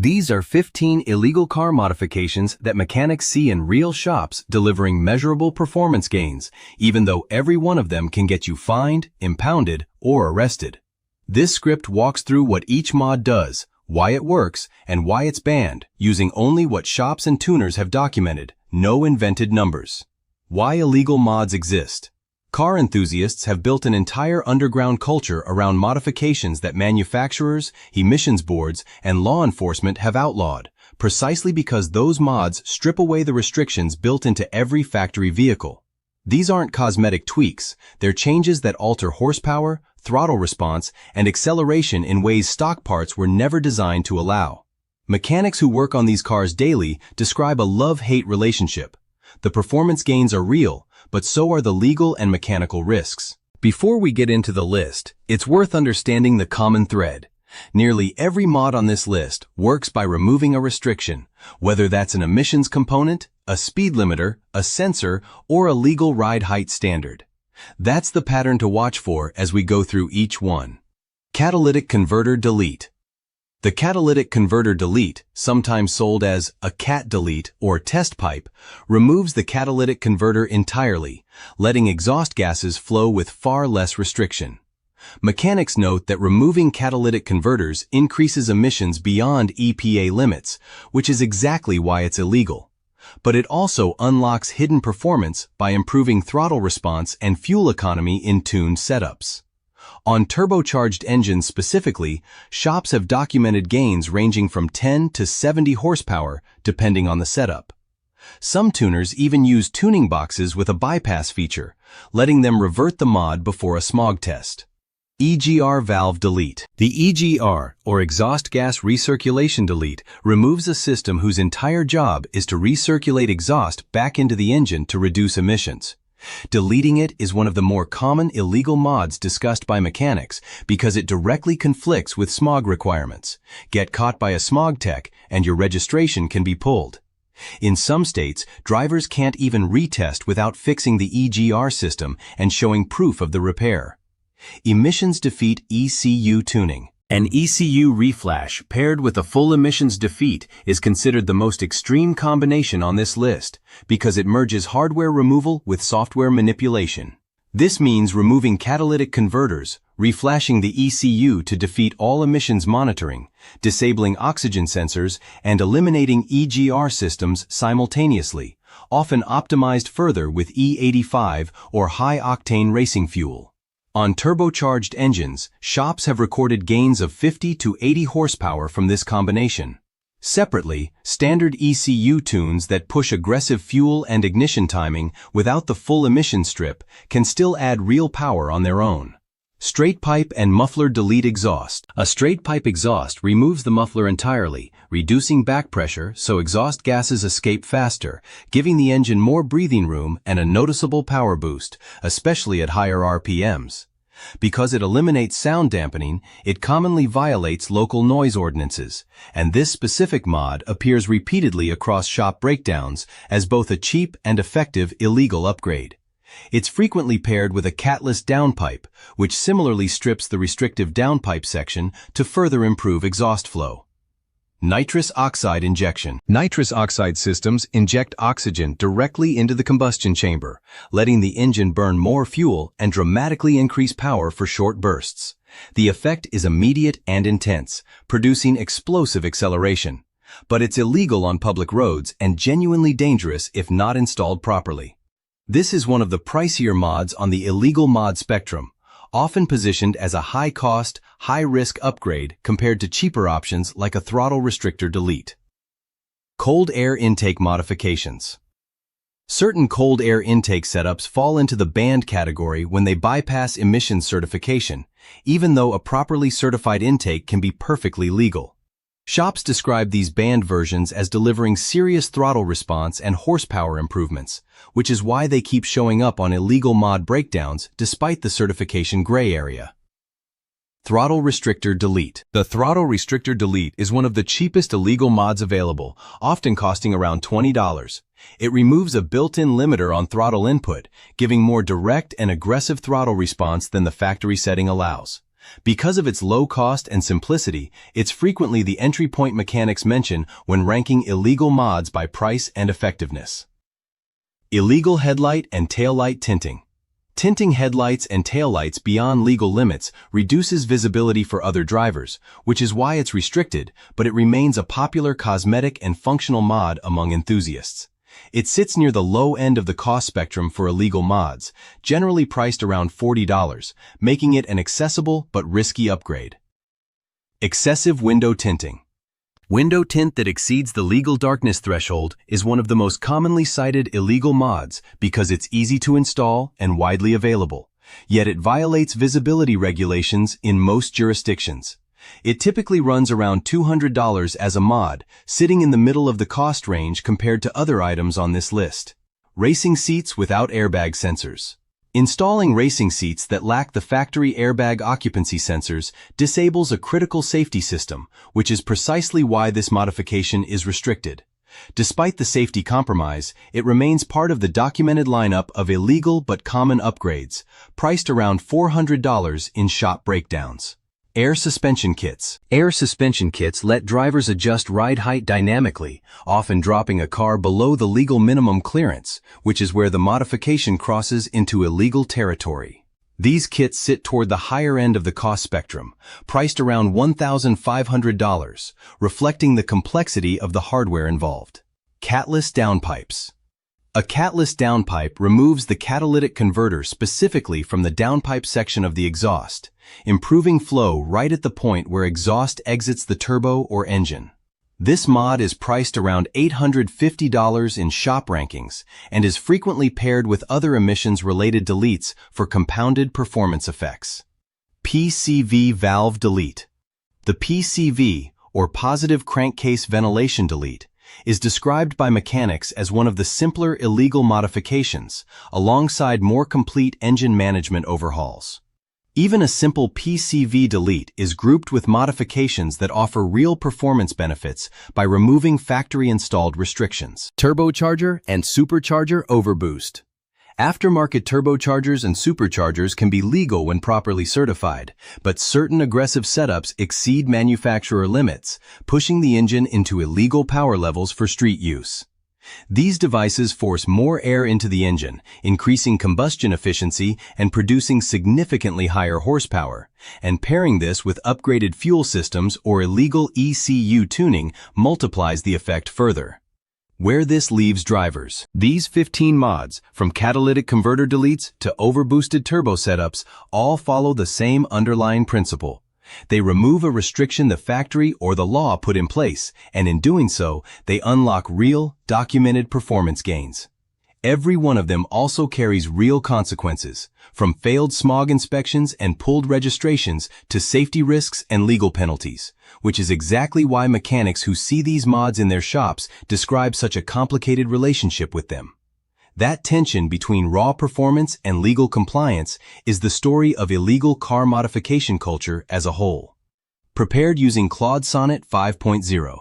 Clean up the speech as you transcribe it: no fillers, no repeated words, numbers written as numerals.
These are 15 illegal car modifications that mechanics see in real shops delivering measurable performance gains, even though every one of them can get you fined, impounded, or arrested. This script walks through what each mod does, why it works, and why it's banned, using only what shops and tuners have documented, no invented numbers. Why illegal mods exist. Car enthusiasts have built an entire underground culture around modifications that manufacturers, emissions boards, and law enforcement have outlawed, precisely because those mods strip away the restrictions built into every factory vehicle. These aren't cosmetic tweaks, they're changes that alter horsepower, throttle response, and acceleration in ways stock parts were never designed to allow. Mechanics who work on these cars daily describe a love-hate relationship. The performance gains are real, but so are the legal and mechanical risks. Before we get into the list, it's worth understanding the common thread. Nearly every mod on this list works by removing a restriction, whether that's an emissions component, a speed limiter, a sensor, or a legal ride height standard. That's the pattern to watch for as we go through each one. Catalytic converter delete. The catalytic converter delete, sometimes sold as a cat delete or test pipe, removes the catalytic converter entirely, letting exhaust gases flow with far less restriction. Mechanics note that removing catalytic converters increases emissions beyond EPA limits, which is exactly why it's illegal. But it also unlocks hidden performance by improving throttle response and fuel economy in tuned setups. On turbocharged engines specifically, shops have documented gains ranging from 10 to 70 horsepower depending on the setup. Some tuners even use tuning boxes with a bypass feature, letting them revert the mod before a smog test. EGR valve delete. The EGR, or exhaust gas recirculation delete, removes a system whose entire job is to recirculate exhaust back into the engine to reduce emissions. Deleting it is one of the more common illegal mods discussed by mechanics because it directly conflicts with smog requirements. Get caught by a smog tech and your registration can be pulled. In some states, drivers can't even retest without fixing the EGR system and showing proof of the repair. Emissions defeat ECU tuning. An ECU reflash paired with a full emissions defeat is considered the most extreme combination on this list because it merges hardware removal with software manipulation. This means removing catalytic converters, reflashing the ECU to defeat all emissions monitoring, disabling oxygen sensors, and eliminating EGR systems simultaneously, often optimized further with E85 or high-octane racing fuel. On turbocharged engines, shops have recorded gains of 50 to 80 horsepower from this combination. Separately, standard ECU tunes that push aggressive fuel and ignition timing without the full emission strip can still add real power on their own. Straight pipe and muffler delete exhaust. A straight pipe exhaust removes the muffler entirely, reducing back pressure so exhaust gases escape faster, giving the engine more breathing room and a noticeable power boost, especially at higher RPMs. Because it eliminates sound dampening, it commonly violates local noise ordinances, and this specific mod appears repeatedly across shop breakdowns as both a cheap and effective illegal upgrade. It's frequently paired with a catless downpipe, which similarly strips the restrictive downpipe section to further improve exhaust flow. Nitrous oxide injection. Nitrous oxide systems inject oxygen directly into the combustion chamber, letting the engine burn more fuel and dramatically increase power for short bursts. The effect is immediate and intense, producing explosive acceleration. But it's illegal on public roads and genuinely dangerous if not installed properly. This is one of the pricier mods on the illegal mod spectrum, often positioned as a high-cost, high-risk upgrade compared to cheaper options like a throttle restrictor delete. Cold air intake modifications. Certain cold air intake setups fall into the banned category when they bypass emissions certification, even though a properly certified intake can be perfectly legal. Shops describe these banned versions as delivering serious throttle response and horsepower improvements, which is why they keep showing up on illegal mod breakdowns despite the certification gray area. Throttle restrictor delete. The throttle restrictor delete is one of the cheapest illegal mods available, often costing around $20. It removes a built-in limiter on throttle input, giving more direct and aggressive throttle response than the factory setting allows. Because of its low cost and simplicity, it's frequently the entry point mechanics mention when ranking illegal mods by price and effectiveness. Illegal headlight and taillight tinting. Tinting headlights and taillights beyond legal limits reduces visibility for other drivers, which is why it's restricted, but it remains a popular cosmetic and functional mod among enthusiasts. It sits near the low end of the cost spectrum for illegal mods, generally priced around $40, making it an accessible but risky upgrade. Excessive window tinting. Window tint that exceeds the legal darkness threshold is one of the most commonly cited illegal mods because it's easy to install and widely available, yet it violates visibility regulations in most jurisdictions. It typically runs around $200 as a mod, sitting in the middle of the cost range compared to other items on this list. Racing seats without airbag sensors. Installing racing seats that lack the factory airbag occupancy sensors disables a critical safety system, which is precisely why this modification is restricted. Despite the safety compromise, it remains part of the documented lineup of illegal but common upgrades, priced around $400 in shop breakdowns. Air suspension kits. Air suspension kits let drivers adjust ride height dynamically, often dropping a car below the legal minimum clearance, which is where the modification crosses into illegal territory. These kits sit toward the higher end of the cost spectrum, priced around $1,500, reflecting the complexity of the hardware involved. Catless downpipes. A catless downpipe removes the catalytic converter specifically from the downpipe section of the exhaust, improving flow right at the point where exhaust exits the turbo or engine. This mod is priced around $850 in shop rankings and is frequently paired with other emissions-related deletes for compounded performance effects. PCV valve delete. The PCV, or positive crankcase ventilation delete, is described by mechanics as one of the simpler illegal modifications, alongside more complete engine management overhauls. Even a simple PCV delete is grouped with modifications that offer real performance benefits by removing factory-installed restrictions. Turbocharger and supercharger overboost. Aftermarket turbochargers and superchargers can be legal when properly certified, but certain aggressive setups exceed manufacturer limits, pushing the engine into illegal power levels for street use. These devices force more air into the engine, increasing combustion efficiency and producing significantly higher horsepower, and pairing this with upgraded fuel systems or illegal ECU tuning multiplies the effect further. Where this leaves drivers. These 15 mods, from catalytic converter deletes to overboosted turbo setups, all follow the same underlying principle. They remove a restriction the factory or the law put in place, and in doing so, they unlock real, documented performance gains. Every one of them also carries real consequences, from failed smog inspections and pulled registrations to safety risks and legal penalties, which is exactly why mechanics who see these mods in their shops describe such a complicated relationship with them. That tension between raw performance and legal compliance is the story of illegal car modification culture as a whole. Prepared using Claude Sonnet 5.0.